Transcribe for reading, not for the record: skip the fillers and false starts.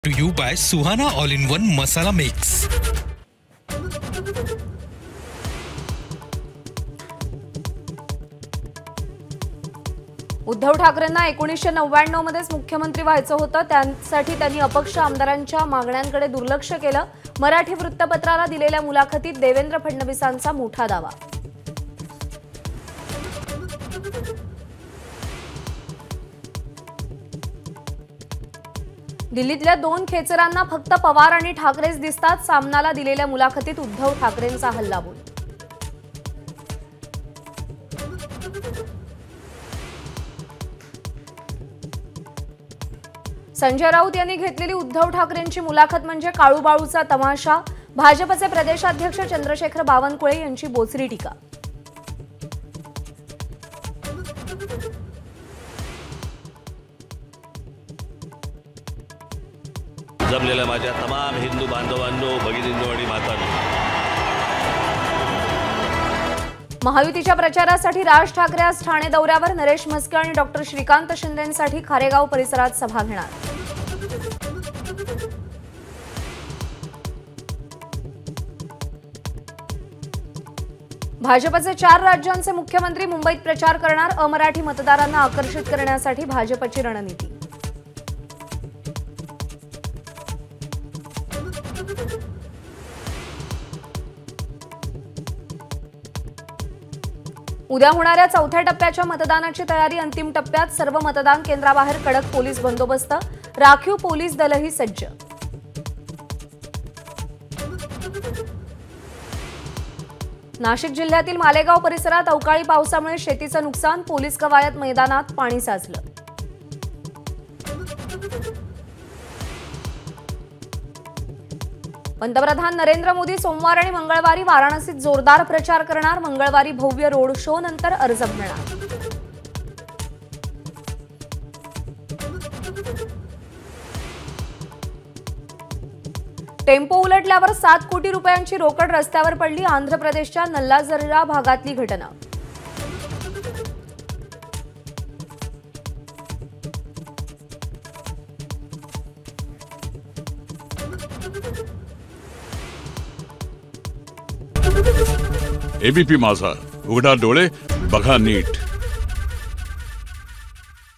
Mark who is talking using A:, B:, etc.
A: To you by Suhana All-in-One Masala Mix.
B: Uddhav ठाकरेंना 1999 मध्येच मुख्यमंत्री व्हायचं होतं। त्यासाठी त्यांनी अपक्ष आमदारांच्या मागण्यांकडे दुर्लक्ष केलं। मराठी वृत्तपत्राला दिलेल्या मुलाखतीत देवेंद्र फडणवीसांचा मोठा दावा। दिल्लीतल्या दोन खेचरांना फक्त पवार आणि ठाकरेच दिसतात। सामनाला दिलेल्या मुलाखतीत उद्धव ठाकरेंचा हल्लाबोल। संजय राऊत यांनी घेतलेली उद्धव ठाकरेंची मुलाखत म्हणजे काळूबाळूचा तमाशा। भाजपचे प्रदेशाध्यक्ष चंद्रशेखर बावनकुळे यांची बोचरी टीका।
C: जमलेल्या माझ्या तमाम हिंदू बांधवांनो, भगिनींनो आणि मातांनो,
B: महायुतीच्या प्रचारासाठी राज ठाकरे आज ठाणे दौऱ्यावर। नरेश म्हस्के आणि डॉक्टर श्रीकांत शिंदेंसाठी खारेगाव परिसरात सभा घेणार। भाजपचे 4 राज्यांचे मुख्यमंत्री मुंबईत प्रचार करणार। अमराठी मतदारांना आकर्षित करण्यासाठी भाजपची रणनीती। उद्या होणाऱ्या चौथ्या टप्प्याच्या मतदानाची तयारी अंतिम टप्प्यात। सर्व मतदान केंद्राबाहेर कडक पोलीस बंदोबस्त। राखीव पोलीस दलही सज्ज। नाशिक जिल्ह्यातील मालेगाव परिसरात अवकाळी पावसामुळे शेतीचं नुकसान। पोलीस कवायत मैदानात पाणी साचलं। पंतप्रधान नरेंद्र मोदी सोमवार आणि मंगळवारी वाराणसीत जोरदार प्रचार करणार। मंगळवारी भव्य रोड शो नंतर अर्ज भरणार। टेम्पो उलटल्यावर 7 कोटी रुपयांची रोकड रस्त्यावर पडली। आंध्र प्रदेशच्या नल्लाजर्रा भागातली घटना।
D: एबीपी माझा, उघडा डोळे बघा नीट।